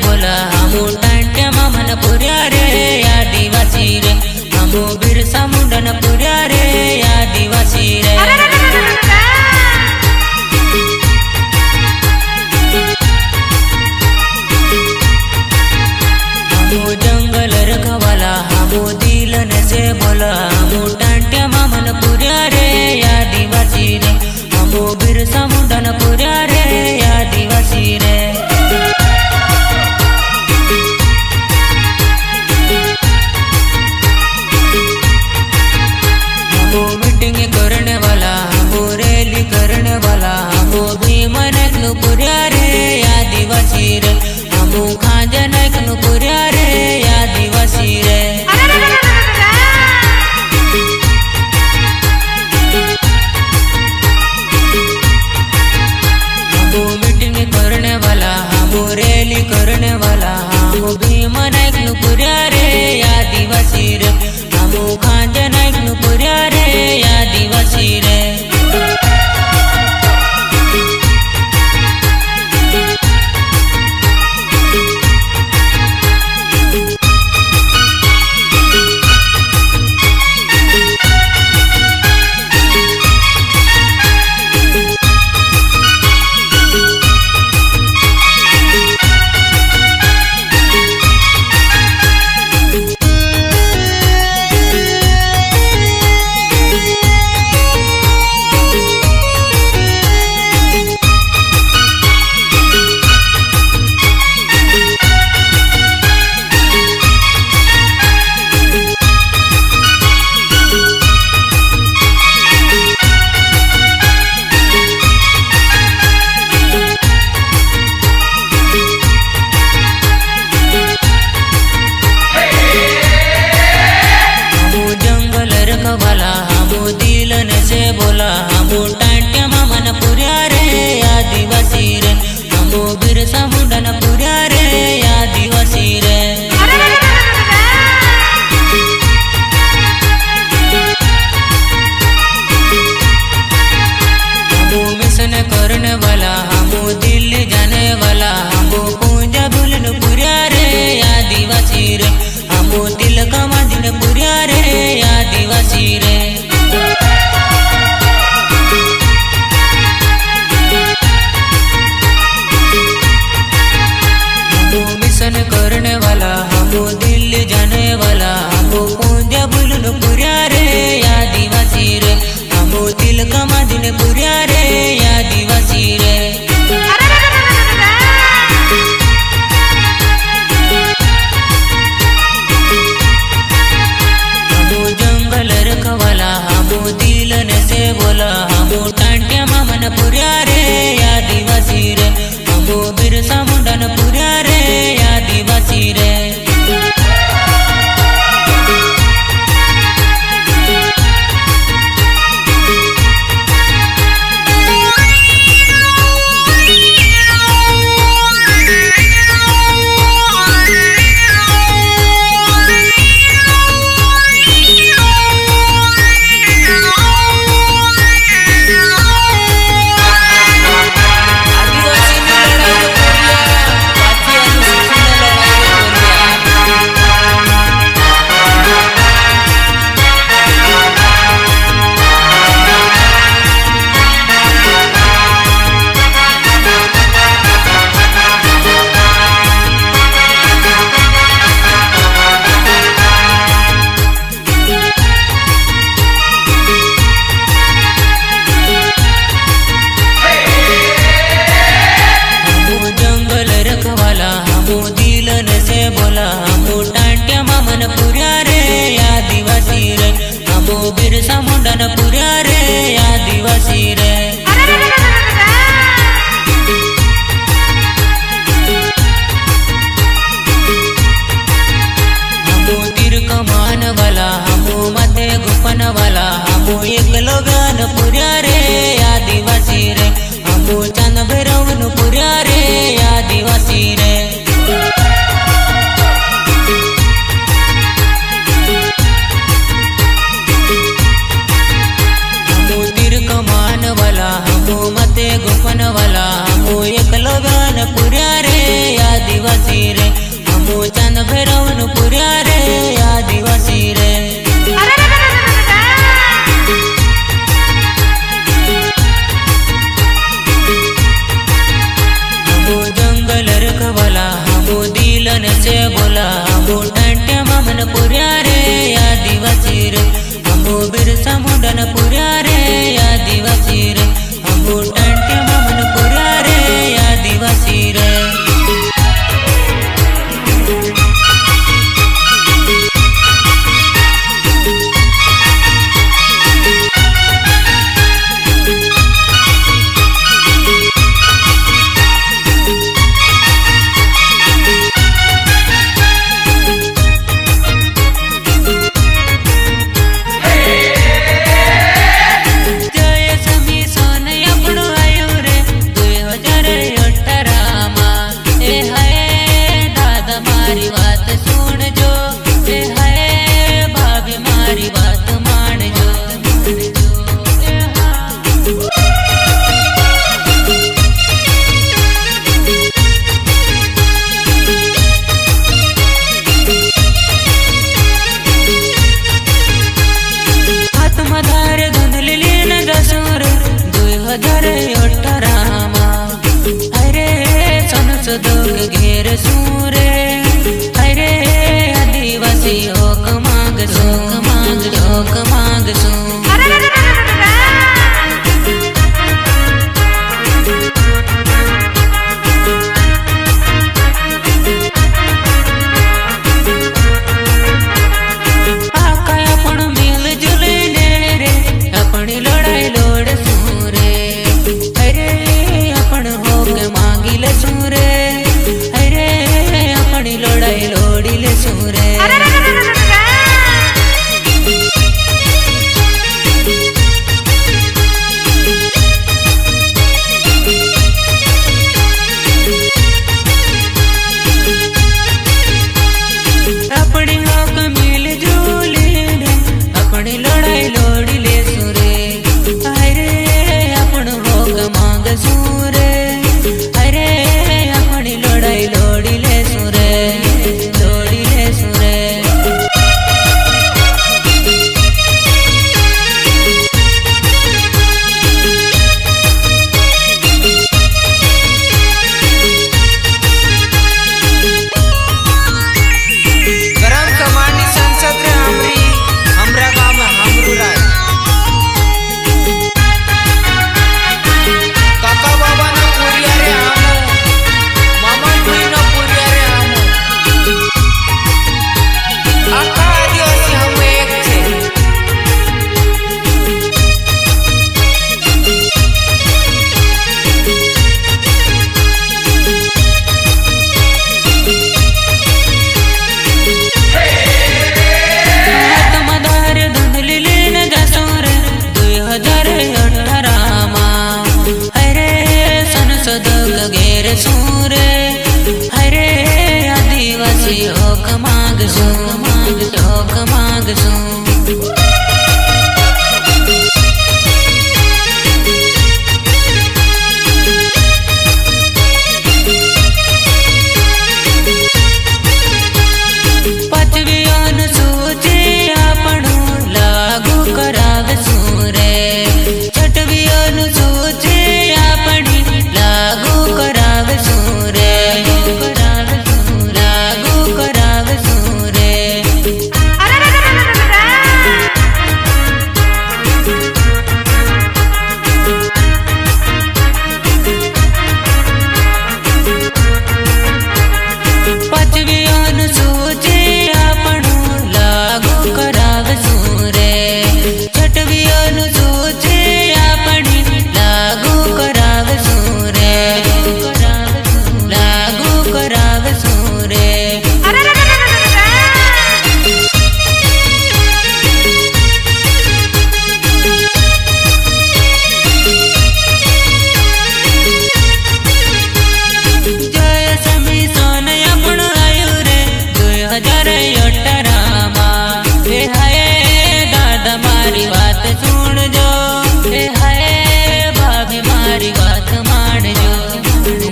बोला हमू टांट्या मामन पुर्या रे आदिवासी रे हमू बिरसा मुंडन पुर्या रे आदिवासी रे हमू जंगल रखवाला हमू दिलन से बोला हमू टांट्या मामन पुर्या रे आदिवासी रे हमू बिरसा मुंडन पुर्या रे आदिवासी रे हमू मीटिंग करने वाला हमू रैली करने वाला हमू भीमन पुर्या रे आदिवासी रे हमू खांजन पुर्या रे आदिवासी रे हमू मीटिंग करने वाला हमू रैली करने वाला हमू भीमन पुर्या रे आदिवासी रे हमू खांजन पुर्या रे आदिवासी रे वाला हमू दिलन से बोला हमू टांट्या मामन पुर्या रे आदिवासी रे हमू बिरसा मुंडन पुर्या रे आदिवासी रे हमू मिशन करने वाला हमू दिल्ली जाने वाला हमू पूंजा बुलन पुर्या रे आदिवासी रे हमू तिलक मादिन पुर्या रे आदिवासी रे हमू मिशन करने वाला हमू दिल्ली जाने वाला हमू पूंजा बुलन पुर्या रे आदिवासी रे हमू तिलक मादिन पुर्या रे आदिवासी रे रखवाला हमू दिलन से बोला हमू टांट्या मामन पुर्या रे आदिवासी रे हमू बिरसा मुंडन पुर्या रे आदिवासी रे बोला हमू टांट्या मामन पुर्या रे आदिवासी रे हमू बिरसा मुंडन पुर्या रे आदिवासी रे हमू तीर कमान वाला हमू मते गुफन वाला हमू एकलो गान पुर्या रे आदिवासी रे हमू चंद भैरवन पुर्या रे आदिवासी रे वाला हमू मते गुफन वाला हमू एकलो गान पुर्या रे आदिवासी आदिवासी रे हमू चांद भैरवन पुर्या रे आदिवासी रे हमू जंगल रखवाला हमू दिलन से बोला हमू टंटे मामन पुर्या रे आदिवासी रे हमू बिरसा मुंडन पुर्या रे आदिवासी रे हमू टंटे मामन पुर्या रे आदिवासी रे घेर सूरे अरे आदिवासी होक मांग सू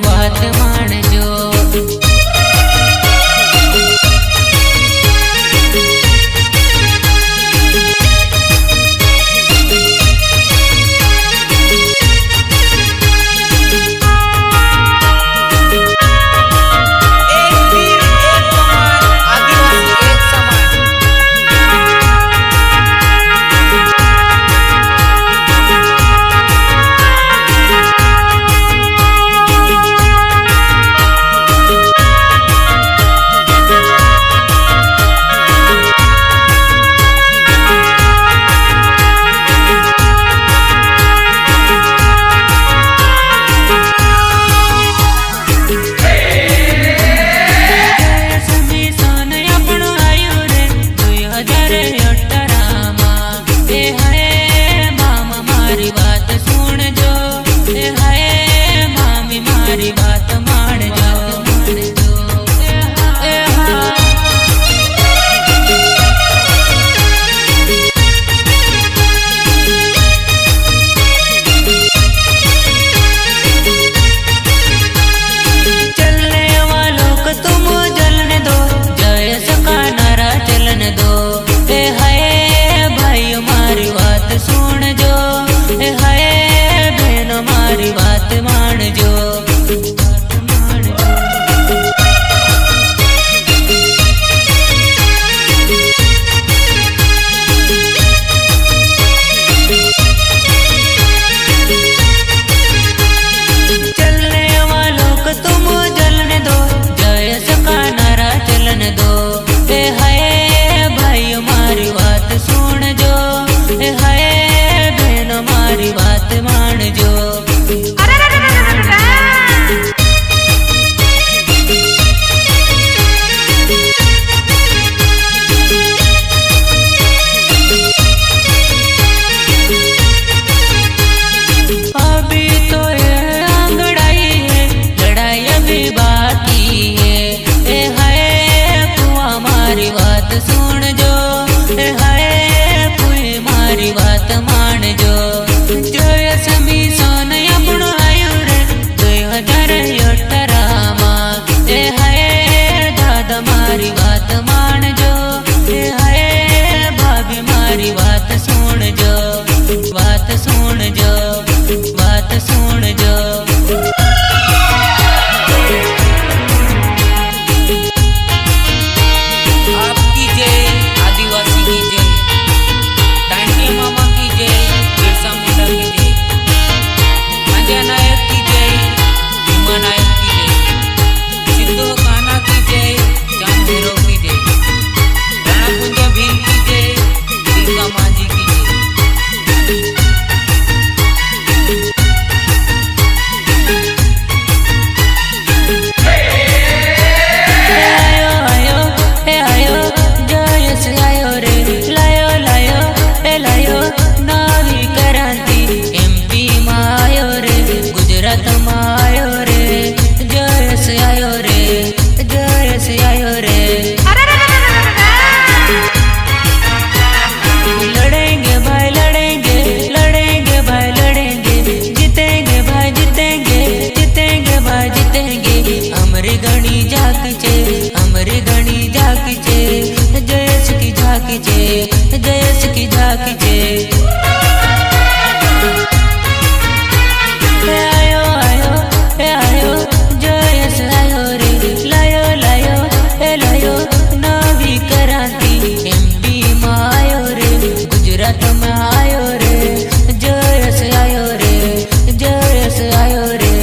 बात मानजो घणी झाकी छे, अमरी घणी झाकी छे, जयेश की झाकी छे, जयेश की झाकी छे। आयो आयो आयो जयेश आयो रे, लायो लायो लायो नवी क्रांति। एमपी में आयो रे, गुजरात में आयो रे, जयेश आयो रे, जयेश आयो रे।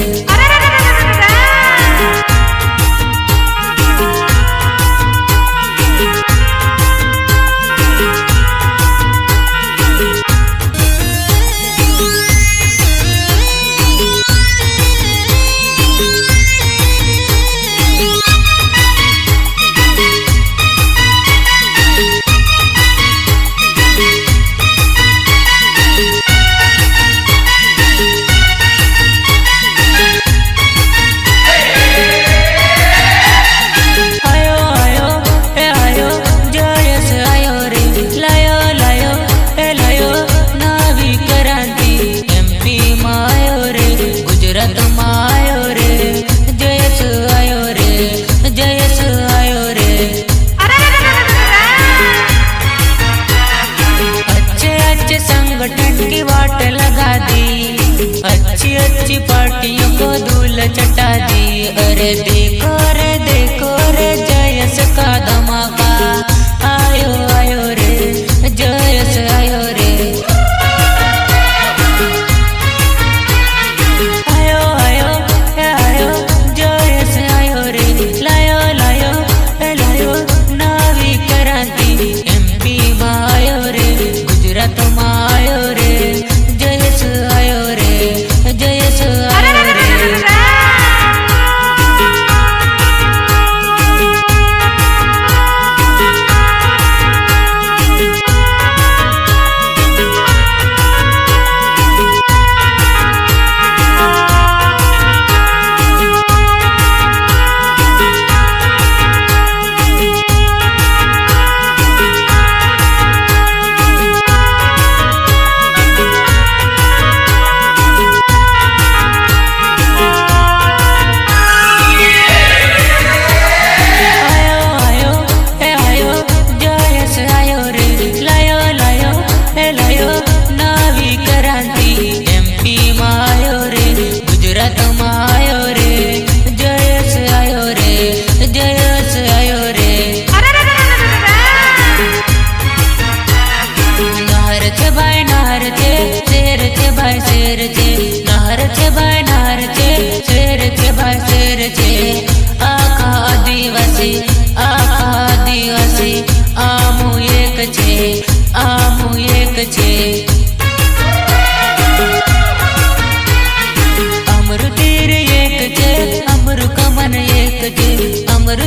संगठन की वाट लगा दी, अच्छी अच्छी पार्टियों को धूल चटा दी। अरे देखो रे जयेश का धमाका, आयो आयो रे जयेश आयो रे। आयो आयो आयो जयेश आयो रे, लायो लायो लायो नवी क्रांति। एमपी में आयो रे, गुजरात में आयो रे, जयेश आयो रे, जयेश आयो रे। आखा आदिवासी आमू एक छे, आमू एक छे। अमर तीर एक छे, अमर कमन एक छे, अमर